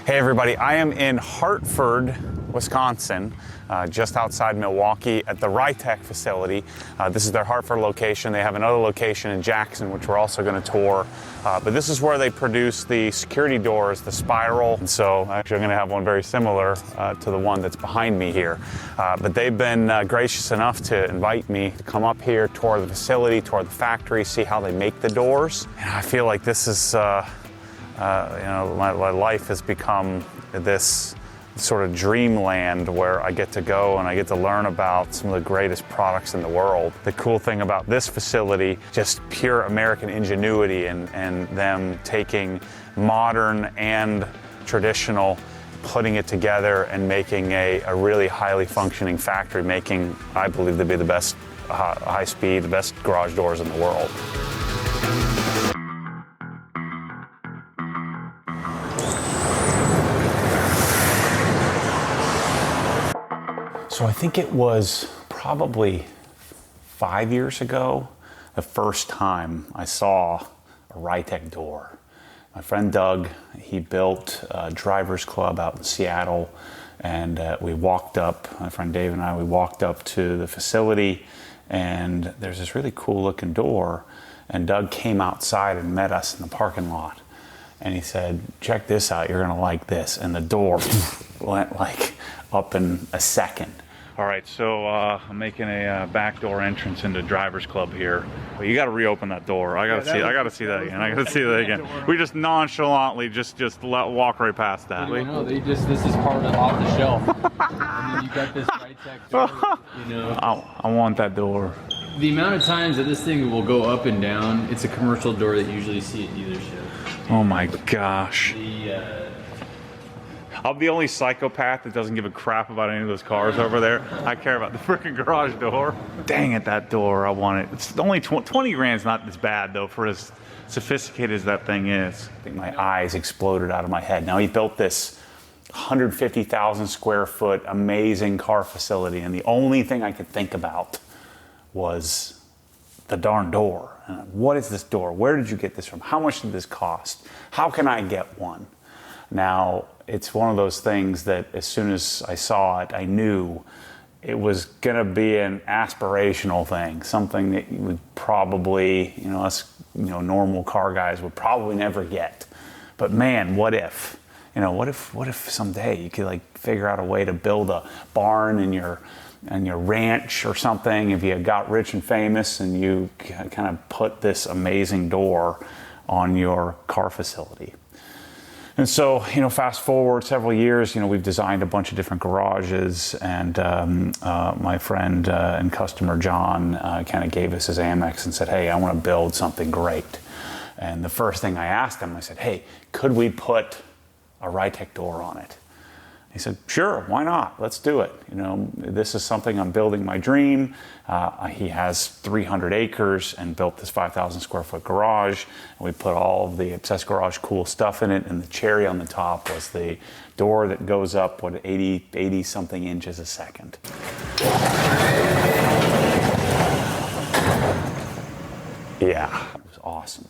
Hey everybody, I am in Hartford, Wisconsin, just outside Milwaukee at the Rytec facility. This is their Hartford location. They have another location in Jackson, which we're also going to tour. But this is where they produce the security doors, the spiral. And so actually I'm going to have one very similar to the one that's behind me here. But they've been gracious enough to invite me to come up here, tour the facility, tour the factory, see how they make the doors. And I feel like this is my life has become this sort of dreamland where I get to go and I get to learn about some of the greatest products in the world. The cool thing about this facility, just pure American ingenuity and them taking modern and traditional, putting it together and making a really highly functioning factory, making, I believe, to be the best high speed, the best garage doors in the world. So I think it was probably 5 years ago, the first time I saw a Rytec door. My friend Doug, he built a driver's club out in Seattle, and we walked up, my friend Dave and I, we walked up to the facility, and there's this really cool looking door, and Doug came outside and met us in the parking lot. And he said, check this out, you're gonna like this. And the door went like up in a second. All right, so I'm making a backdoor entrance into driver's club here. But you got to reopen that door. I got to see that again. We just nonchalantly just walk right past that. No, this is part of off the shelf. And then you got this Rytec door, you know. I want that door. The amount of times that this thing will go up and down, it's a commercial door that you usually see at dealerships. Oh my gosh. I'm the only psychopath that doesn't give a crap about any of those cars over there. I care about the freaking garage door. Dang it, that door, I want it. It's only 20 grand's not as bad though for as sophisticated as that thing is. I think my eyes exploded out of my head. Now he built this 150,000 square foot amazing car facility, and the only thing I could think about was the darn door. What is this door? Where did you get this from? How much did this cost? How can I get one? Now, it's one of those things that as soon as I saw it, I knew it was going to be an aspirational thing, something that you would probably, us, normal car guys would probably never get. But man, what if? What if someday you could like figure out a way to build a barn in your ranch or something, if you got rich and famous and you kind of put this amazing door on your car facility. And so, fast forward several years, we've designed a bunch of different garages, and my friend and customer John kind of gave us his Amex and said, hey, I want to build something great. And the first thing I asked him, I said, hey, could we put a Rytec door on it? He said, sure, why not? Let's do it. This is something I'm building my dream. He has 300 acres and built this 5,000 square foot garage. And we put all of the Obsessed Garage cool stuff in it. And the cherry on the top was the door that goes up, 80 something inches a second. Yeah, it was awesome.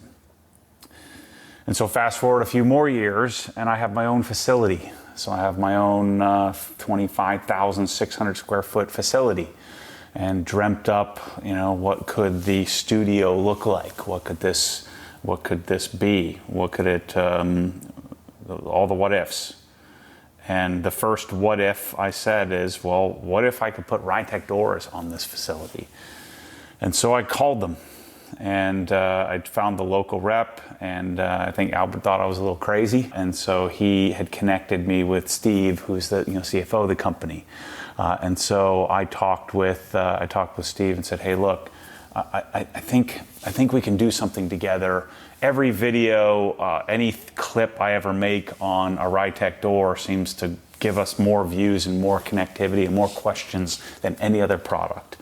And so fast forward a few more years and I have my own facility. So I have my own 25,600 square foot facility, and dreamt up, what could the studio look like? What could this be? What could it, all the what ifs. And the first what if I said is, well, what if I could put Rytec doors on this facility? And so I called them. And I found the local rep, and I think Albert thought I was a little crazy, and so he had connected me with Steve, who's the CFO of the company. And so I talked with Steve and said, hey, look, I think we can do something together. Every video, any clip I ever make on a Rytec door seems to give us more views and more connectivity and more questions than any other product.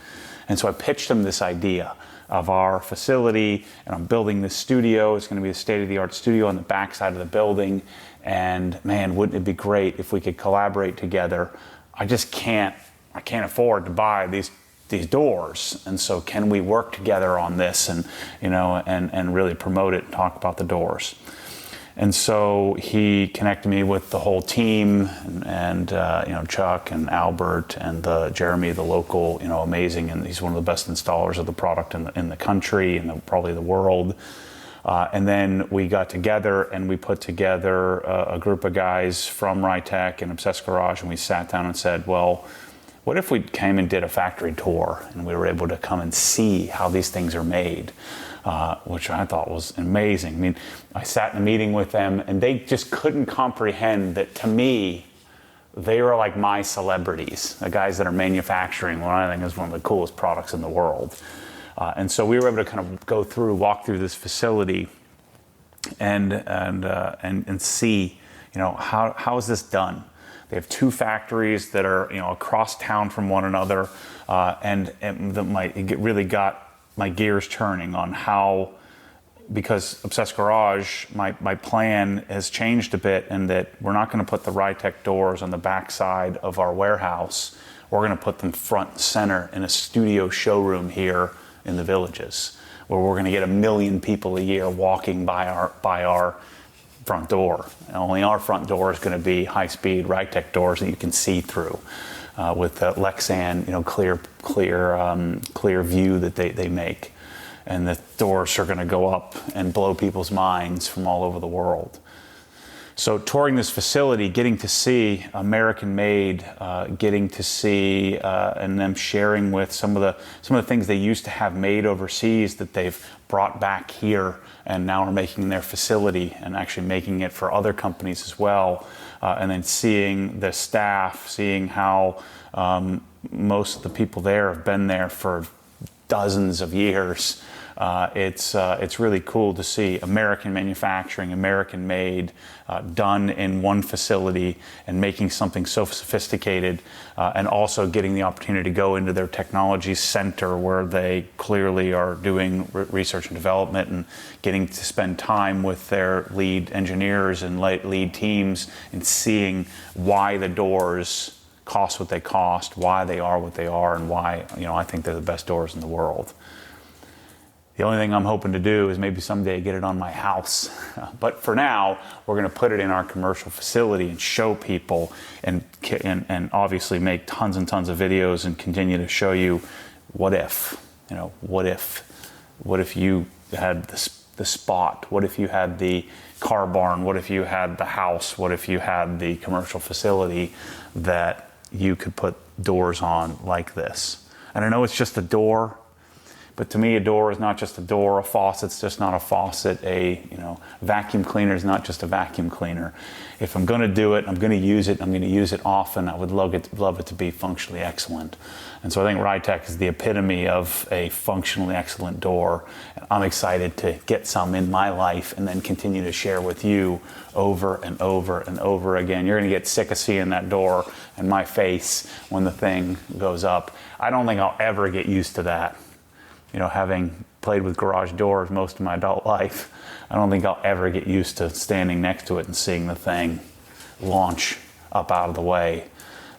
And so I pitched him this idea of our facility, and I'm building this studio. It's going to be a state-of-the-art studio on the backside of the building, and man, wouldn't it be great if we could collaborate together? I can't afford to buy these doors, and so can we work together on this and really promote it and talk about the doors? And so he connected me with the whole team, and you know, Chuck and Albert and Jeremy, the local, you know, amazing, and he's one of the best installers of the product in the country and probably the world. And then we got together and we put together a group of guys from Rytec and Obsessed Garage, and we sat down and said, well, what if we came and did a factory tour and we were able to come and see how these things are made? Which I thought was amazing. I mean, I sat in a meeting with them and they just couldn't comprehend that, to me, they were like my celebrities, the guys that are manufacturing what I think is one of the coolest products in the world. And so we were able to kind of walk through this facility and see, you know, how is this done? They have 2 factories that are, you know, across town from one another, it really got my gears turning on how, because Obsessed Garage, my plan has changed a bit in that we're not going to put the Rytec doors on the back side of our warehouse. We're going to put them front and center in a studio showroom here in the Villages, where we're going to get 1 million people a year walking by our front door. And only our front door is going to be high-speed Rytec doors that you can see through, with the Lexan, you know, clear view that they make, and the doors are going to go up and blow people's minds from all over the world. So touring this facility, getting to see American-made, getting to see and them sharing with some of the things they used to have made overseas that they've brought back here and now are making in their facility and actually making it for other companies as well. And then seeing the staff, seeing how most of the people there have been there for dozens of years. It's really cool to see American manufacturing, American made, done in one facility and making something so sophisticated, and also getting the opportunity to go into their technology center where they clearly are doing research and development, and getting to spend time with their lead engineers and lead teams and seeing why the doors cost what they cost, why they are what they are, and why, you know, I think they're the best doors in the world. The only thing I'm hoping to do is maybe someday get it on my house. But for now, we're going to put it in our commercial facility and show people, and obviously make tons and tons of videos and continue to show you what if, you know, what if you had the spot? What if you had the car barn? What if you had the house? What if you had the commercial facility that you could put doors on like this? And I know it's just a door, but to me, a door is not just a door. A faucet's just not a faucet. A vacuum cleaner is not just a vacuum cleaner. If I'm going to do it, I'm going to use it. I'm going to use it often. I would love it to be functionally excellent. And so I think Rytec is the epitome of a functionally excellent door. And I'm excited to get some in my life and then continue to share with you over and over and over again. You're going to get sick of seeing that door and my face when the thing goes up. I don't think I'll ever get used to that. You know, having played with garage doors most of my adult life, I don't think I'll ever get used to standing next to it and seeing the thing launch up out of the way.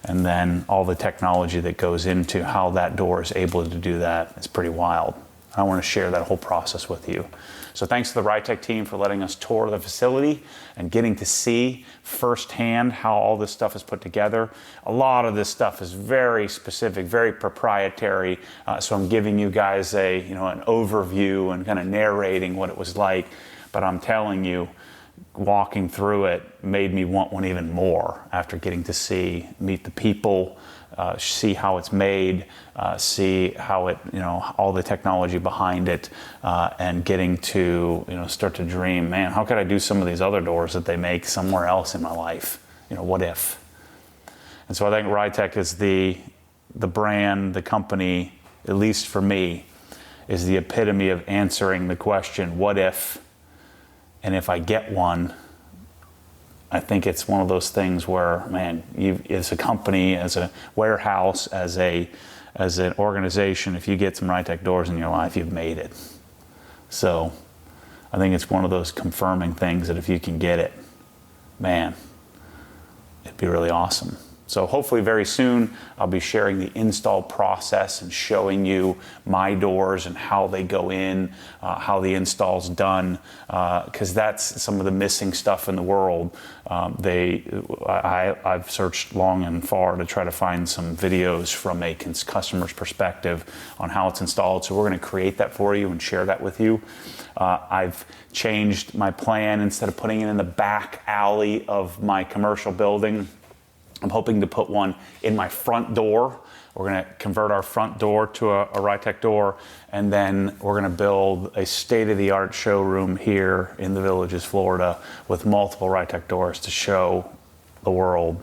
And then all the technology that goes into how that door is able to do that is pretty wild. I want to share that whole process with you. So thanks to the Rytec team for letting us tour the facility and getting to see firsthand how all this stuff is put together. A lot of this stuff is very specific, very proprietary. So I'm giving you guys an overview and kind of narrating what it was like. But I'm telling you, walking through it made me want one even more after getting to meet the people, see how it's made, see how it, all the technology behind it, and getting to, start to dream, man, how could I do some of these other doors that they make somewhere else in my life? What if? And so I think Rytec is the brand, the company, at least for me, is the epitome of answering the question, what if? And if I get one, I think it's one of those things where, man, as a company, as a warehouse, as an organization, if you get some Rytec doors in your life, you've made it. So I think it's one of those confirming things that if you can get it, man, it'd be really awesome. So hopefully very soon I'll be sharing the install process and showing you my doors and how they go in, how the install's done, because that's some of the missing stuff in the world. I've searched long and far to try to find some videos from a customer's perspective on how it's installed. So we're going to create that for you and share that with you. I've changed my plan. Instead of putting it in the back alley of my commercial building, I'm hoping to put one in my front door. We're going to convert our front door to a Rytec door, and then we're going to build a state-of-the-art showroom here in the Villages, Florida, with multiple Rytec doors to show the world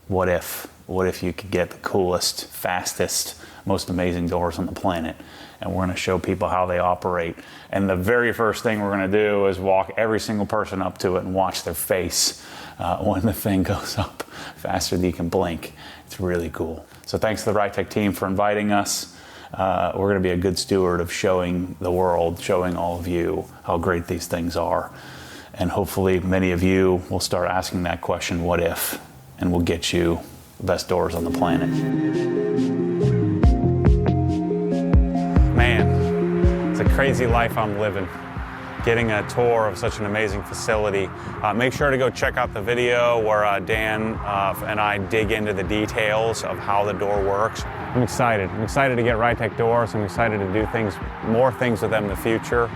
what if you could get the coolest, fastest, most amazing doors on the planet. And we're going to show people how they operate. And the very first thing we're going to do is walk every single person up to it and watch their face when the thing goes up faster than you can blink. It's really cool. So thanks to the Rytec team for inviting us. We're going to be a good steward of showing the world, showing all of you how great these things are. And hopefully many of you will start asking that question, what if? And we'll get you the best doors on the planet. Man, it's a crazy life I'm living. Getting a tour of such an amazing facility. Make sure to go check out the video where Dan and I dig into the details of how the door works. I'm excited. I'm excited to get Rytec doors. I'm excited to do more things with them in the future.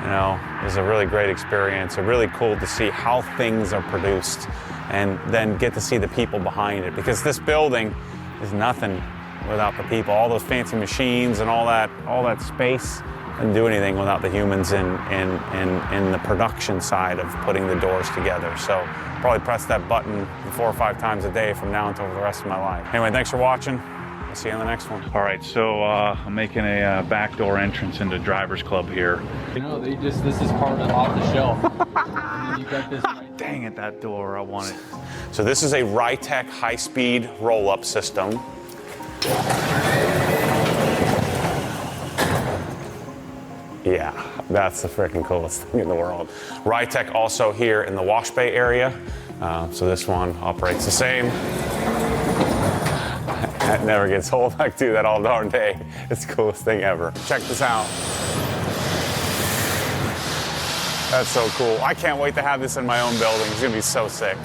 You know, it's a really great experience. It's really cool to see how things are produced and then get to see the people behind it, because this building is nothing without the people. All those fancy machines and all that space doesn't do anything without the humans in the production side of putting the doors together. So probably press that button 4 or 5 times a day from now until the rest of my life. Anyway, thanks for watching. I'll see you on the next one. All right, so I'm making a backdoor entrance into Drivers Club here. You know, this is part of off the shelf. And then you got this right. Dang it, that door, I want it. So this is a Rytec high-speed roll-up system. Yeah, that's the freaking coolest thing in the world. Rytec also here in the wash bay area. So this one operates the same. That never gets old. I do that all darn day. It's the coolest thing ever. Check this out. That's so cool. I can't wait to have this in my own building. It's gonna be so sick.